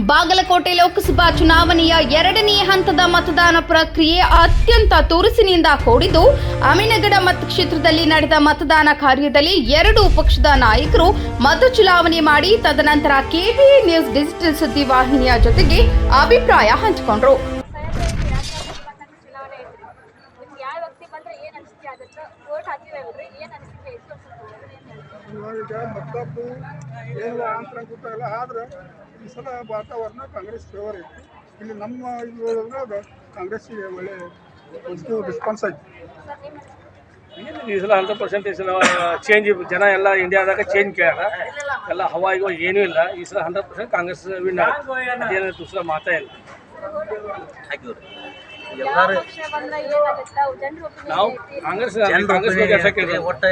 ಬಾಗಲಕೋಟೆ ಲೋಕಸಭಾ ಚುನಾವಣೆಯ ಎರಡನೇ ಹಂತದ ಮತದಾನ ಪ್ರಕ್ರಿಯೆ ಅತ್ಯಂತ ತುರುಸಿನಿಂದ ಕೂಡಿದ್ದು, ಅಮೀನಗಡ ಮತಕ್ಷೇತ್ರದಲ್ಲಿ ನಡೆದ ಮತದಾನ ಕಾರ್ಯದಲ್ಲಿ ಎರಡೂ ಪಕ್ಷದ ನಾಯಕರು ಮತ ಚಲಾವಣೆ ಮಾಡಿ ತದನಂತರ ಕೆವಿಎ ನ್ಯೂಸ್ ಡಿಜಿಟಲ್ ಸುದ್ದಿ ವಾಹಿನಿಯ ಜೊತೆಗೆ ಅಭಿಪ್ರಾಯ ಹಂಚಿಕೊಂಡರು. ಮತ್ತೊಬ್ಬರು ಏನು ಆಂತರ ಗೊತ್ತಾಗಲ್ಲ. ಆದ್ರೆ ಈ ಸಲ ವಾತಾವರಣ ಕಾಂಗ್ರೆಸ್ ಫೇವರ್ ಐತಿ. ಇಲ್ಲಿ ನಮ್ಮ ಇದು ಹೇಳಿದ್ರೆ ಕಾಂಗ್ರೆಸ್ಸಿಗೆ ಒಳ್ಳೆ ಪಾಸಿಟಿವ್ ರೆಸ್ಪಾನ್ಸ್ ಐತಿ. ಈ ಸಲ 100% ಈ ಸಲ ಚೇಂಜ್, ಜನ ಎಲ್ಲ ಇಂಡಿಯಾದಾಗ ಚೇಂಜ್ ಕೇಳ್ಯಾರ. ಎಲ್ಲ ಹವಾಯಿಗಳು ಏನೂ ಇಲ್ಲ. ಈ ಸಲ 100% ಕಾಂಗ್ರೆಸ್ ವಿನ್ ಅದೇನು ಸಲ ಮಾತಾ ಇಲ್ಲ. ನಾವು ಕಾಂಗ್ರೆಸ್ ಒಟ್ಟು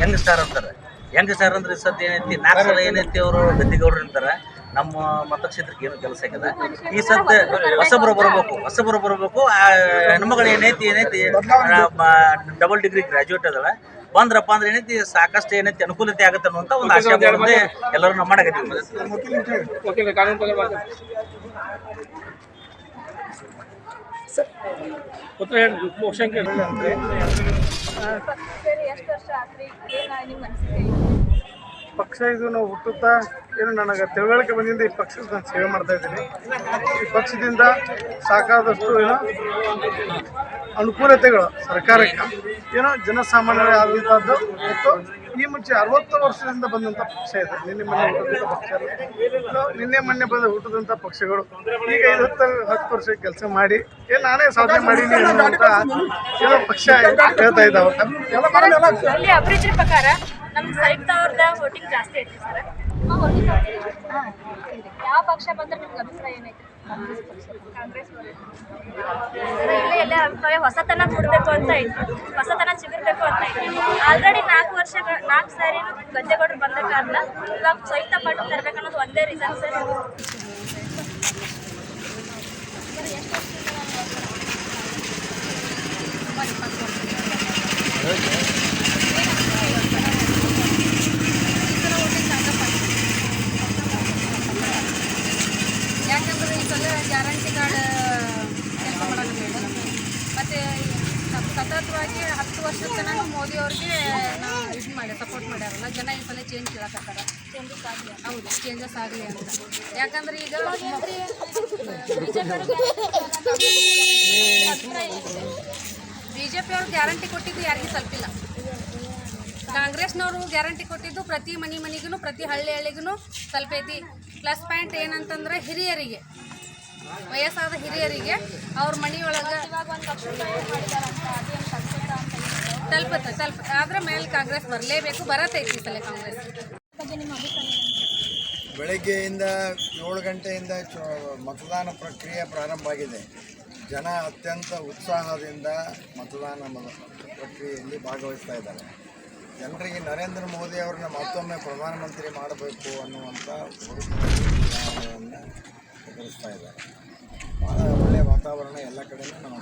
ಯಂಗ್ ಸ್ಟಾರ್ ಅಂತಾರೆ. ಯಂಗ್ ಸ್ಟಾರ್ ಅಂದ್ರೆ ಸದ್ಯ ಏನೈತಿ 4 ಸಲ ಏನೈತಿ ಅವರು ಗದ್ದಿಗೌಡರು ಇರ್ತಾರೆ. ನಮ್ಮ ಮತಕ್ಷೇತ್ರಕ್ಕೆ ಏನು ಕೆಲಸ ಆಗ್ಯದ. ಈ ಸದ್ಯ ಹೊಸಬರು ಬರಬೇಕು. ಹೆಣ್ಮಗಳು ಏನೈತಿ ಡಬಲ್ ಡಿಗ್ರಿ ಗ್ರಾಜುಯೇಟ್ ಅದಳ, ಬಂದ್ರಪ್ಪ ಅಂದ್ರೆ ಏನೈತಿ ಸಾಕಷ್ಟು ಏನೈತಿ ಅನುಕೂಲತೆ ಆಗುತ್ತೆ ಅನ್ನುವಂಥ ಒಂದು ಆಶಾಭಾವನೆ ಎಲ್ಲರೂ ನಮ್ಮ ಮಾಡಕತ್ತೀವಿ. ಪಕ್ಷ ಇದು ನಾವು ಹುಟ್ಟುತ್ತಾ ಏನು ನನಗೆ ತಿಳುವಳಿಕೆ ಬಂದಿಂದ ಈ ಪಕ್ಷದ ನಾನು ಸೇವೆ ಮಾಡ್ತಾ ಇದ್ದೀನಿ. ಈ ಪಕ್ಷದಿಂದ ಸಾಕಾದಷ್ಟು ಏನೋ ಅನುಕೂಲತೆಗಳು ಸರ್ಕಾರಕ್ಕೆ ಏನೋ ಜನಸಾಮಾನ್ಯರೇ ಆದಂಥದ್ದು. ಮತ್ತು ಈ ಮುಂಚೆ 60 ವರ್ಷದಿಂದ ಬಂದಂಥ ಪಕ್ಷ ಇದೆ. ನಿನ್ನೆ ಮೊನ್ನೆ ಬಂದು ಹುಟ್ಟಿದಂಥ ಪಕ್ಷಗಳು ಈಗ 10 ವರ್ಷ ಕೆಲಸ ಮಾಡಿ ನಾನೇ ಸಾಧನೆ ಮಾಡೀನಿ ಅನ್ನುವಂಥ ಏನೋ ಪಕ್ಷ ಹೇಳ್ತಾ ಇದ್ದಾವೆ. ಅಭಿವೃದ್ಧಿ ಪ್ರಕಾರ ನಮ್ಮ ಸೈಟ್ ಅವ್ರದ ವೋಟಿಂಗ್ ಜಾಸ್ತಿ ಐತಿ ಸರ್. ಯಾವ ಪಕ್ಷ ಬಂದ್ರೆ ನಿಮ್ಗೆ ಅಭಿಪ್ರಾಯ ಏನೈತಿ? ಕಾಂಗ್ರೆಸ್ ಎಲ್ಲ ಅಭಿಪ್ರಾಯ ಹೊಸತನ ಕೊಡಬೇಕು ಅಂತ ಐತಿ, ಹೊಸತನ ಸಿಗಬೇಕು ಅಂತ ಐತಿ. ಆಲ್ರೆಡಿ 4 ಸಾರಿ ಗದ್ದೆಗೌಡರು ಬಂದ ಕಾರಣ ಇವಾಗ ಸಹಿತ ಪಟ್ಟು ತರಬೇಕನ್ನೋದು ಒಂದೇ ರೀಸನ್ ಸರ್. ಯಾಕಂದ್ರೆ ಈ ಸಲ ಗ್ಯಾರಂಟಿ ಕಾರ್ಡ್ ಕೆಲಸ ಮಾಡೋಣ ಮೇಡಮ್. ಮತ್ತು ಸತತವಾಗಿ 10 ವರ್ಷದ ತನಕ ಮೋದಿ ಅವ್ರಿಗೆ ನಾವು ಇದು ಮಾಡಿ ಸಪೋರ್ಟ್ ಮಾಡ್ಯಾರಲ್ಲ, ಜನ ಈ ಸಲ ಚೇಂಜ್ ಕೇಳಕತ್ತಾರ. ಹೌದು, ಚೇಂಜಸ್ ಆಗಲಿ ಅಂತ. ಯಾಕಂದ್ರೆ ಈಗ BJP ಅವ್ರು ಗ್ಯಾರಂಟಿ ಕೊಟ್ಟಿದ್ದು ಯಾರಿಗೂ ತಲುಪಿಲ್ಲ. ಕಾಂಗ್ರೆಸ್ನವರು ಗ್ಯಾರಂಟಿ ಕೊಟ್ಟಿದ್ದು ಪ್ರತಿ ಮನೆಗೂ ಪ್ರತಿ ಹಳ್ಳಿಗೂ ತಲುಪೈತಿ. ಪ್ಲಸ್ ಪಾಯಿಂಟ್ ಏನಂತಂದ್ರೆ ಹಿರಿಯರಿಗೆ, ವಯಸ್ಸಾದ ಹಿರಿಯರಿಗೆ ಅವ್ರ ಮನೆಯೊಳಗೆ ತಲುಪುತ್ತೆ. ಆದ್ರೆ ಮೇಲೆ ಕಾಂಗ್ರೆಸ್ ಬರಲೇಬೇಕು, ಬರತೈತಿ ಈ ಸಲ ಕಾಂಗ್ರೆಸ್. ಬೆಳಗ್ಗೆಯಿಂದ 7 ಗಂಟೆಯಿಂದ ಮತದಾನ ಪ್ರಕ್ರಿಯೆ ಪ್ರಾರಂಭ ಆಗಿದೆ. ಜನ ಅತ್ಯಂತ ಉತ್ಸಾಹದಿಂದ ಮತದಾನ ಪ್ರಕ್ರಿಯೆಯಲ್ಲಿ ಭಾಗವಹಿಸ್ತಾ ಇದ್ದಾರೆ. ಜನರಿಗೆ ನರೇಂದ್ರ ಮೋದಿ ಅವರನ್ನ ಮತ್ತೊಮ್ಮೆ ಪ್ರಧಾನಮಂತ್ರಿ ಮಾಡಬೇಕು ಅನ್ನುವಂಥ ಹುಡುಕನ್ನು ಎದುರಿಸ್ತಾ ಇದ್ದಾರೆ. ಭಾಳ ಒಳ್ಳೆಯ ವಾತಾವರಣ ಎಲ್ಲ ಕಡೆಯೂ ನಾವು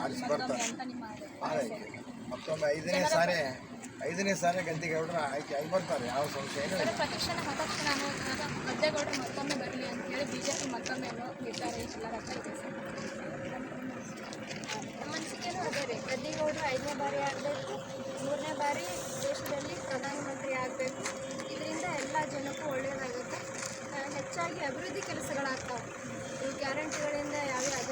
ಆರಿಸಿ ಬರ್ತಾರೆ. ಮತ್ತೊಮ್ಮೆ 5ನೇ ಸಾರಿ ಗದ್ದಿಗೌಡರು ಆಯ್ಕೆ ಆಗಿ ಬರ್ತಾರೆ. ಯಾವ ಸಂಶಯನೂ ಇಲ್ಲ. ಗದ್ದೆಗೌಡರು ಮತ್ತೊಮ್ಮೆ ಬರಲಿ ಅಂತ ಹೇಳಿ ಬಿಜೆಪಿ ಮತ್ತೊಮ್ಮೆ ನಿರ್ಧಾರ ನಮ್ಮ ಅನಿಸಿಕೆನೂ ಅದೇ ರೀ. ಗದ್ದೆಗೌಡರು 5ನೇ ಬಾರಿ ಆಗಬೇಕು, 3ನೇ ಬಾರಿ ದೇಶದಲ್ಲಿ ಪ್ರಧಾನಮಂತ್ರಿ ಆಗಬೇಕು. ಇದರಿಂದ ಎಲ್ಲ ಜನಕ್ಕೂ ಒಳ್ಳೆಯದಾಗುತ್ತೆ. ಹೆಚ್ಚಾಗಿ ಅಭಿವೃದ್ಧಿ ಕೆಲಸಗಳಾಗ್ತಾವೆ. ಈ ಗ್ಯಾರಂಟಿಗಳಿಂದ ಯಾವ್ಯಾವ